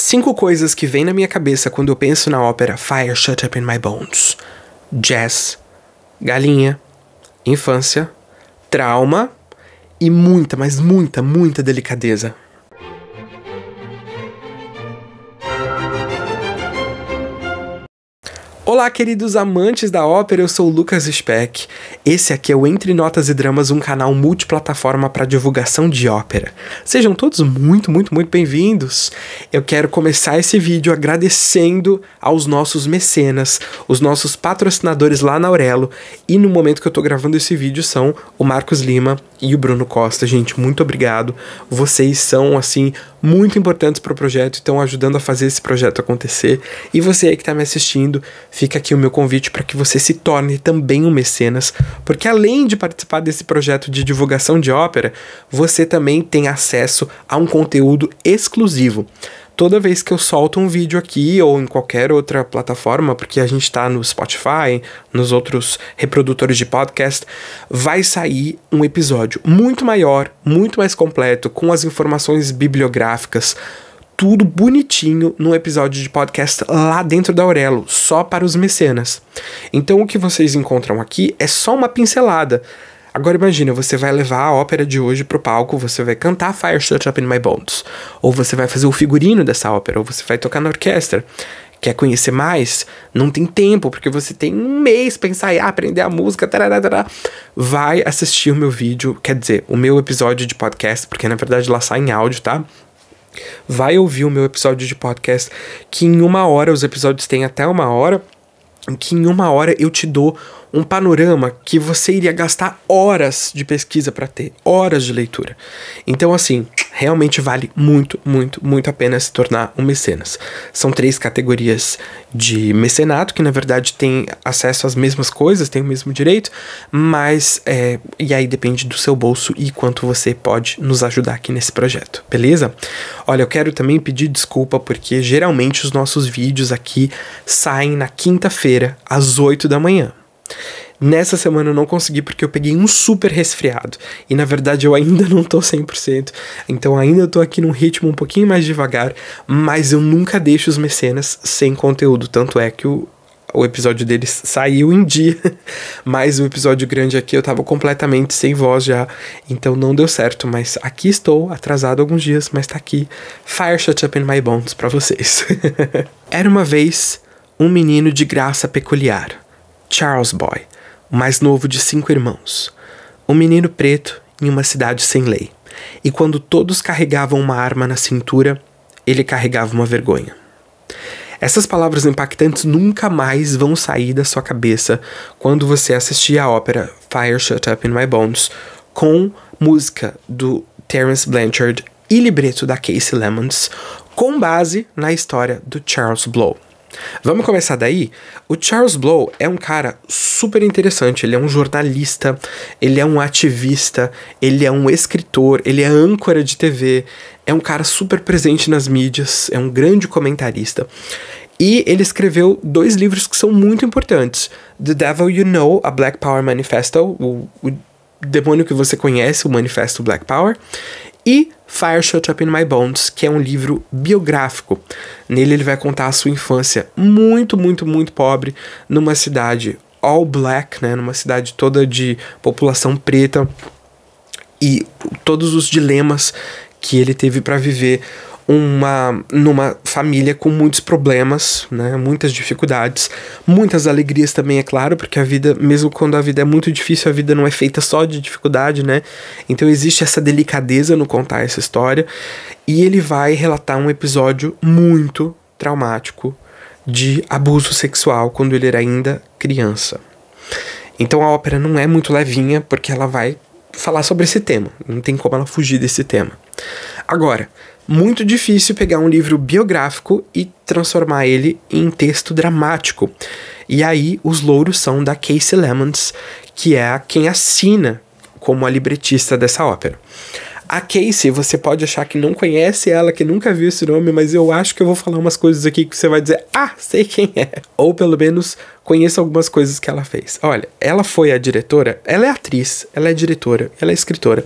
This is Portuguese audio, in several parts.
5 coisas que vêm na minha cabeça quando eu penso na ópera Fire Shut Up in My Bones: jazz, galinha, infância, trauma e muita, mas muita delicadeza. Olá, queridos amantes da ópera, eu sou o Lucas Speck. Esse aqui é o Entre Notas e Dramas, um canal multiplataforma para divulgação de ópera. Sejam todos muito bem-vindos. Eu quero começar esse vídeo agradecendo aos nossos mecenas, os nossos patrocinadores lá na Aurelo, e no momento que eu tô gravando esse vídeo são o Marcos Lima e o Bruno Costa. Gente, muito obrigado. Vocês são, assim, muito importantes para o projeto e estão ajudando a fazer esse projeto acontecer. E você aí que tá me assistindo, fica aqui o meu convite para que você se torne também um mecenas, porque além de participar desse projeto de divulgação de ópera, você também tem acesso a um conteúdo exclusivo. Toda vez que eu solto um vídeo aqui ou em qualquer outra plataforma, porque a gente tá no Spotify, nos outros reprodutores de podcast, vai sair um episódio muito maior, muito mais completo, com as informações bibliográficas, tudo bonitinho num episódio de podcast lá dentro da Aurelo, só para os mecenas. Então o que vocês encontram aqui é só uma pincelada. Agora imagina, você vai levar a ópera de hoje pro palco, você vai cantar Fire Shut Up in My Bones, ou você vai fazer o figurino dessa ópera, ou você vai tocar na orquestra. Quer conhecer mais? Não tem tempo, porque você tem um mês pra ensaiar, aprender a música, tarará. Vai assistir o meu vídeo, quer dizer, o meu episódio de podcast, porque na verdade lá sai em áudio, tá? Vai ouvir o meu episódio de podcast, que em 1 hora, os episódios têm até 1 hora, que em 1 hora eu te dou um panorama que você iria gastar horas de pesquisa para ter, horas de leitura. Então, assim, realmente vale muito a pena se tornar um mecenas. São 3 categorias de mecenato, que na verdade tem acesso às mesmas coisas, tem o mesmo direito, mas, e aí depende do seu bolso e quanto você pode nos ajudar aqui nesse projeto, beleza? Olha, eu quero também pedir desculpa, porque geralmente os nossos vídeos aqui saem na quinta-feira, às 8 da manhã. Nessa semana eu não consegui porque eu peguei um super resfriado. E na verdade eu ainda não tô 100%. Então ainda tô aqui num ritmo um pouquinho mais devagar. Mas eu nunca deixo os mecenas sem conteúdo. Tanto é que o episódio deles saiu em dia. Mas o episódio grande aqui eu tava completamente sem voz já. Então não deu certo. Mas aqui estou, atrasado alguns dias. Mas tá aqui, Fire Shut Up in My Bones pra vocês. Era uma vez um menino de graça peculiar, Charles Boy, o mais novo de 5 irmãos, um menino preto em uma cidade sem lei. E quando todos carregavam uma arma na cintura, ele carregava uma vergonha. Essas palavras impactantes nunca mais vão sair da sua cabeça quando você assistir a ópera Fire Shut Up in My Bones, com música do Terence Blanchard e libreto da Kasi Lemmons, com base na história do Charles Blow. Vamos começar daí? O Charles Blow é um cara super interessante, ele é um jornalista, ele é um ativista, ele é um escritor, ele é âncora de TV, é um cara super presente nas mídias, é um grande comentarista. E ele escreveu 2 livros que são muito importantes: The Devil You Know, a Black Power Manifesto, o demônio que você conhece, o Manifesto Black Power, e Fire Shut Up in My Bones, que é um livro biográfico. Nele ele vai contar a sua infância muito pobre, numa cidade all black, né, numa cidade toda de população preta, e todos os dilemas que ele teve para viver numa família com muitos problemas, né, muitas dificuldades, muitas alegrias também, é claro, porque a vida, mesmo quando a vida é muito difícil, a vida não é feita só de dificuldade, né? Então existe essa delicadeza no contar essa história, e ele vai relatar um episódio muito traumático de abuso sexual quando ele era ainda criança. Então a ópera não é muito levinha, porque ela vai falar sobre esse tema, não tem como ela fugir desse tema. Agora, muito difícil pegar um livro biográfico e transformar ele em texto dramático. E aí os louros são da Kasi Lemmons, que é quem assina como a libretista dessa ópera. A Casey, você pode achar que não conhece ela, que nunca viu esse nome, mas eu acho que eu vou falar umas coisas aqui que você vai dizer, ah, sei quem é. Ou pelo menos conheço algumas coisas que ela fez. Olha, ela foi a diretora, ela é atriz, ela é diretora, ela é escritora.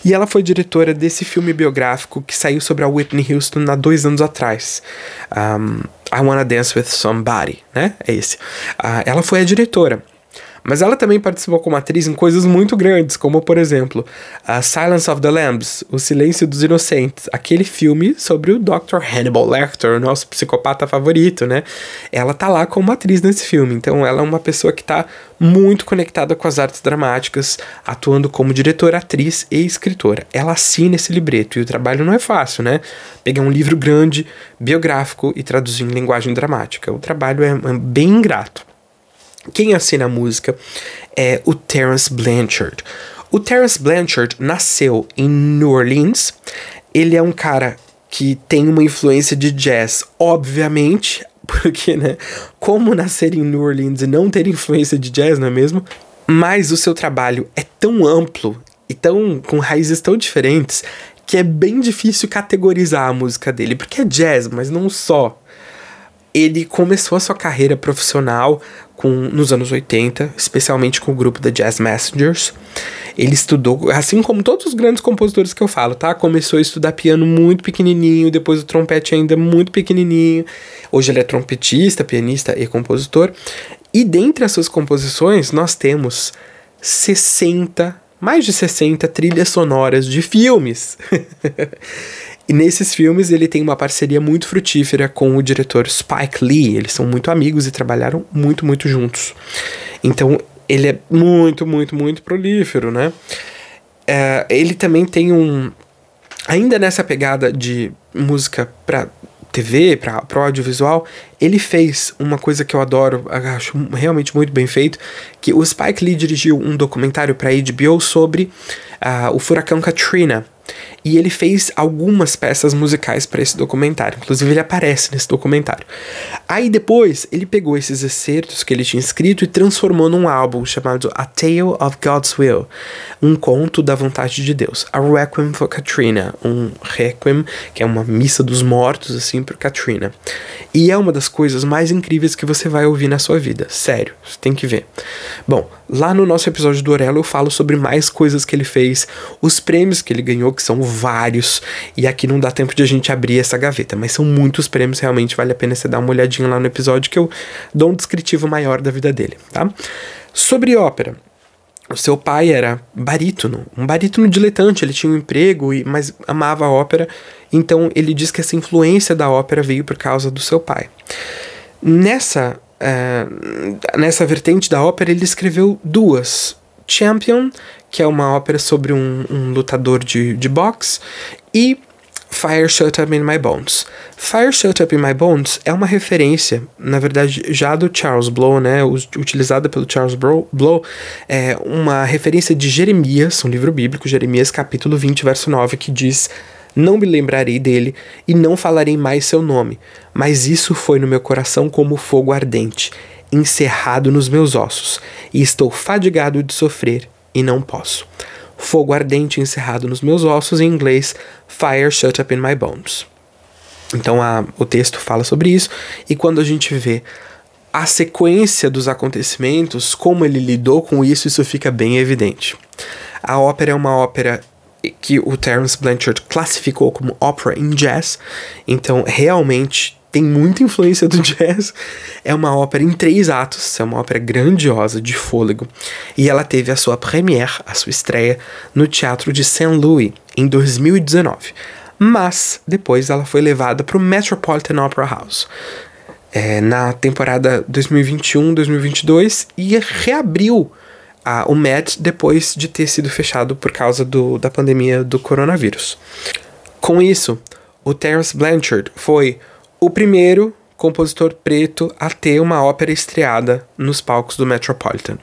E ela foi diretora desse filme biográfico que saiu sobre a Whitney Houston há 2 anos atrás. I Wanna Dance With Somebody, né? É esse. Ela foi a diretora. Mas ela também participou como atriz em coisas muito grandes, como, por exemplo, Silence of the Lambs, O Silêncio dos Inocentes, aquele filme sobre o Dr. Hannibal Lecter, o nosso psicopata favorito, né? Ela tá lá como atriz nesse filme, então ela é uma pessoa que tá muito conectada com as artes dramáticas, atuando como diretora, atriz e escritora. Ela assina esse libreto, e o trabalho não é fácil, né? Pegar um livro grande, biográfico, e traduzir em linguagem dramática. O trabalho é bem ingrato. Quem assina a música é o Terence Blanchard. O Terence Blanchard nasceu em New Orleans. Ele é um cara que tem uma influência de jazz, obviamente, porque, né, como nascer em New Orleans e não ter influência de jazz, não é mesmo? Mas o seu trabalho é tão amplo e com raízes tão diferentes que é bem difícil categorizar a música dele, porque é jazz, mas não só. Ele começou a sua carreira profissional nos anos 80, especialmente com o grupo The Jazz Messengers. Ele estudou, assim como todos os grandes compositores que eu falo, tá? Começou a estudar piano muito pequenininho, depois o trompete ainda muito pequenininho. Hoje ele é trompetista, pianista e compositor. E dentre as suas composições, nós temos mais de 60 trilhas sonoras de filmes. E nesses filmes ele tem uma parceria muito frutífera com o diretor Spike Lee. Eles são muito amigos e trabalharam muito, muito juntos. Então ele é muito, muito, muito prolífero, né? Ele também tem ainda nessa pegada de música para TV, para o audiovisual, ele fez uma coisa que eu adoro, acho realmente muito bem feito, que o Spike Lee dirigiu um documentário para HBO sobre o furacão Katrina. E ele fez algumas peças musicais para esse documentário. Inclusive ele aparece nesse documentário. Aí depois ele pegou esses excertos que ele tinha escrito e transformou num álbum chamado A Tale of God's Will, um conto da vontade de Deus. A Requiem for Katrina, um requiem, que é uma missa dos mortos, assim, por Katrina. E é uma das coisas mais incríveis que você vai ouvir na sua vida. Sério, você tem que ver. Bom, lá no nosso episódio do Orelha eu falo sobre mais coisas que ele fez, os prêmios que ele ganhou, que são vários, e aqui não dá tempo de a gente abrir essa gaveta, mas são muitos prêmios, realmente vale a pena você dar uma olhadinha lá no episódio que eu dou um descritivo maior da vida dele, tá? Sobre ópera, o seu pai era barítono, um barítono diletante, ele tinha um emprego, mas amava a ópera, então ele diz que essa influência da ópera veio por causa do seu pai. Nessa vertente da ópera ele escreveu 2, Champion, que é uma ópera sobre um lutador de boxe, e Fire Shut Up in My Bones. Fire Shut Up in My Bones é uma referência, na verdade, já do Charles Blow, né, utilizada pelo Charles Blow, é uma referência de Jeremias, um livro bíblico, Jeremias capítulo 20, verso 9, que diz: "Não me lembrarei dele e não falarei mais seu nome, mas isso foi no meu coração como fogo ardente, encerrado nos meus ossos, e estou fadigado de sofrer e não posso." Fogo ardente encerrado nos meus ossos, em inglês, Fire Shut Up in My Bones. Então o texto fala sobre isso, e quando a gente vê a sequência dos acontecimentos, como ele lidou com isso fica bem evidente. A ópera é uma ópera que o Terence Blanchard classificou como opera in jazz, então realmente tem muita influência do jazz. É uma ópera em 3 atos, é uma ópera grandiosa, de fôlego, e ela teve a sua première, a sua estreia, no Teatro de St. Louis, em 2019. Mas depois ela foi levada para o Metropolitan Opera House na temporada 2021-2022 e reabriu o Met depois de ter sido fechado por causa da pandemia do coronavírus. Com isso, o Terence Blanchard foi o primeiro compositor preto a ter uma ópera estreada nos palcos do Metropolitan.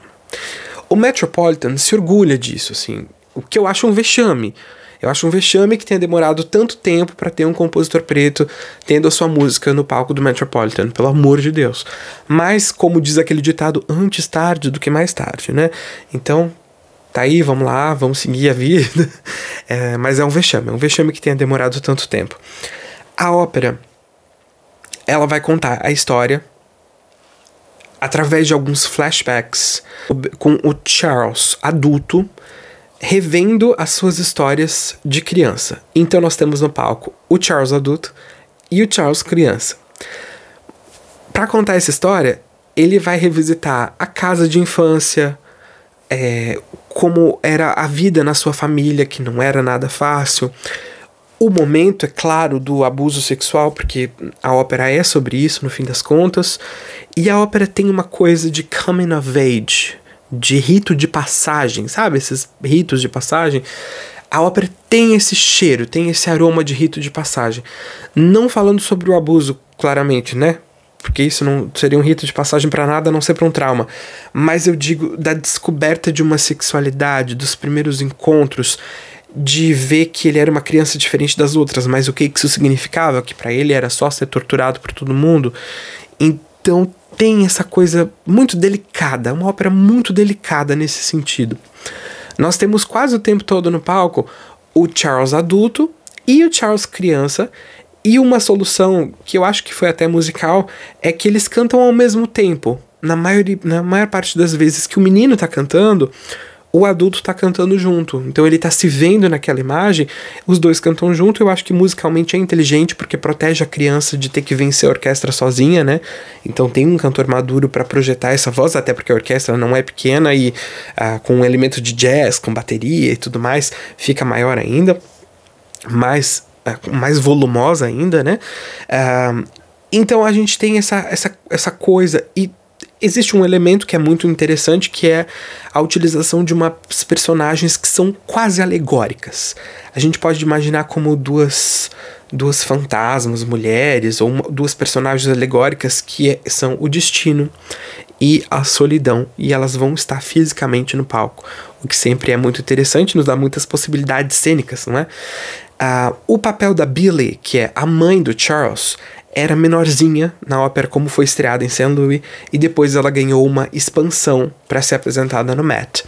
O Metropolitan se orgulha disso, assim, o que eu acho um vexame. Eu acho um vexame que tenha demorado tanto tempo para ter um compositor preto tendo a sua música no palco do Metropolitan, pelo amor de Deus. Mas, como diz aquele ditado, antes tarde do que mais tarde, né? Então, tá aí, vamos lá, vamos seguir a vida. Mas é um vexame que tenha demorado tanto tempo. A ópera, ela vai contar a história através de alguns flashbacks com o Charles adulto revendo as suas histórias de criança. Então nós temos no palco o Charles adulto e o Charles criança. Para contar essa história, ele vai revisitar a casa de infância, como era a vida na sua família, que não era nada fácil. O momento, é claro, do abuso sexual, porque a ópera é sobre isso, no fim das contas. E a ópera tem uma coisa de coming of age, de rito de passagem, sabe? Esses ritos de passagem. A ópera tem esse cheiro, tem esse aroma de rito de passagem. Não falando sobre o abuso, claramente, né? Porque isso não seria um rito de passagem para nada, a não ser para um trauma. Mas eu digo da descoberta de uma sexualidade, dos primeiros encontros, de ver que ele era uma criança diferente das outras, mas o que isso significava? Que para ele era só ser torturado por todo mundo. Então tem essa coisa muito delicada, uma ópera muito delicada nesse sentido. Nós temos quase o tempo todo no palco o Charles adulto e o Charles criança, e uma solução que eu acho que foi até musical é que eles cantam ao mesmo tempo. Na maior parte das vezes que o menino tá cantando, o adulto tá cantando junto. Então ele tá se vendo naquela imagem, os dois cantam junto. Eu acho que musicalmente é inteligente, porque protege a criança de ter que vencer a orquestra sozinha, né? Então tem um cantor maduro para projetar essa voz, até porque a orquestra não é pequena e com um elemento de jazz, com bateria e tudo mais, fica maior ainda, mais volumosa ainda, né? Então a gente tem essa coisa, e existe um elemento que é muito interessante, que é a utilização de umas personagens que são quase alegóricas. A gente pode imaginar como duas fantasmas, mulheres, ou duas personagens alegóricas que são o destino e a solidão, e elas vão estar fisicamente no palco, o que sempre é muito interessante, nos dá muitas possibilidades cênicas, não é? O papel da Billie, que é a mãe do Charles, era menorzinha na ópera, como foi estreada em St. Louis, e depois ela ganhou uma expansão para ser apresentada no Met.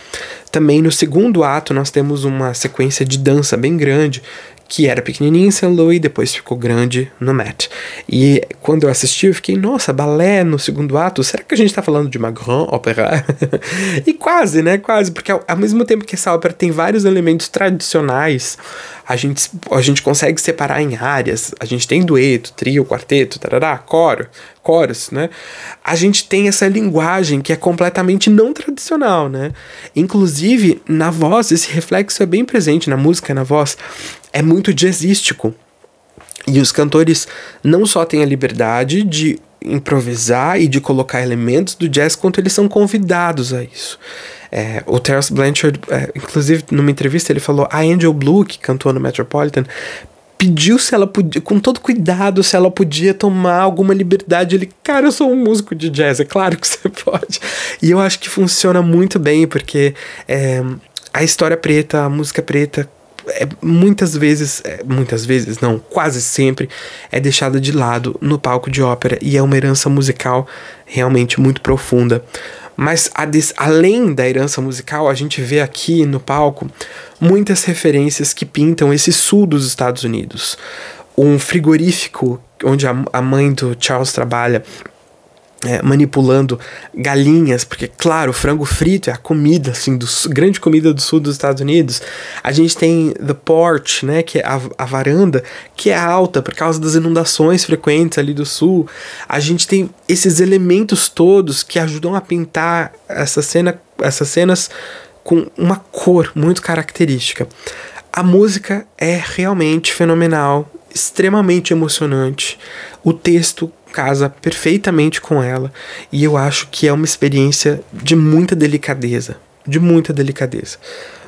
Também no segundo ato nós temos uma sequência de dança bem grande, que era pequenininha em St. Louis e depois ficou grande no Met. E quando eu assisti, eu fiquei, nossa, balé no segundo ato? Será que a gente tá falando de uma grande ópera? E quase, né? Quase, porque ao mesmo tempo que essa ópera tem vários elementos tradicionais, a gente consegue separar em áreas. A gente tem dueto, trio, quarteto, tarará, coros, né? A gente tem essa linguagem que é completamente não tradicional, né? Inclusive, na voz, esse reflexo é bem presente na música, na voz. É muito jazzístico. E os cantores não só têm a liberdade de improvisar e de colocar elementos do jazz, quanto eles são convidados a isso. O Terence Blanchard, inclusive numa entrevista, ele falou: a Angel Blue, que cantou no Metropolitan, pediu se ela podia, com todo cuidado, se ela podia tomar alguma liberdade. Ele, cara, eu sou um músico de jazz, é claro que você pode. E eu acho que funciona muito bem, porque a história preta, a música preta, muitas vezes não, quase sempre é deixada de lado no palco de ópera, e é uma herança musical realmente muito profunda. Mas além da herança musical, a gente vê aqui no palco muitas referências que pintam esse sul dos Estados Unidos. Um frigorífico onde a mãe do Charles trabalha, manipulando galinhas, porque, claro, o frango frito é a comida, assim, grande comida do sul dos Estados Unidos. A gente tem the porch, né, que é a varanda, que é alta por causa das inundações frequentes ali do sul. A gente tem esses elementos todos que ajudam a pintar essas cenas com uma cor muito característica. A música é realmente fenomenal, extremamente emocionante. O texto casa perfeitamente com ela, e eu acho que é uma experiência de muita delicadeza,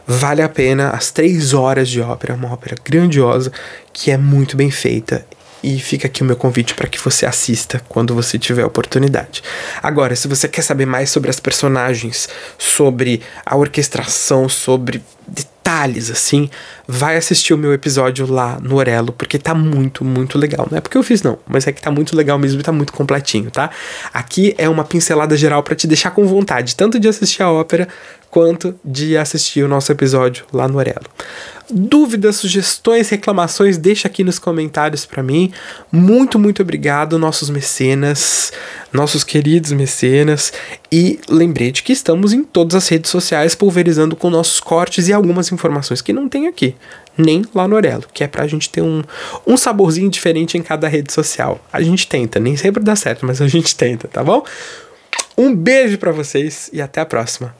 Vale a pena as 3 horas de ópera, uma ópera grandiosa, que é muito bem feita, e fica aqui o meu convite para que você assista quando você tiver a oportunidade. Agora, se você quer saber mais sobre as personagens, sobre a orquestração, sobre detalhes, assim, vai assistir o meu episódio lá no Orelo, porque tá muito, muito legal. Não é porque eu fiz, não, mas é que tá muito legal mesmo e tá muito completinho, tá? Aqui é uma pincelada geral para te deixar com vontade, tanto de assistir a ópera, quanto de assistir o nosso episódio lá no Orelo. Dúvidas, sugestões, reclamações, deixa aqui nos comentários pra mim. Muito, muito obrigado, nossos mecenas, nossos queridos mecenas. E lembrete que estamos em todas as redes sociais pulverizando com nossos cortes e algumas informações que não tem aqui, nem lá no Orelo, que é pra gente ter um saborzinho diferente em cada rede social. A gente tenta, nem sempre dá certo, mas a gente tenta, tá bom? Um beijo pra vocês e até a próxima.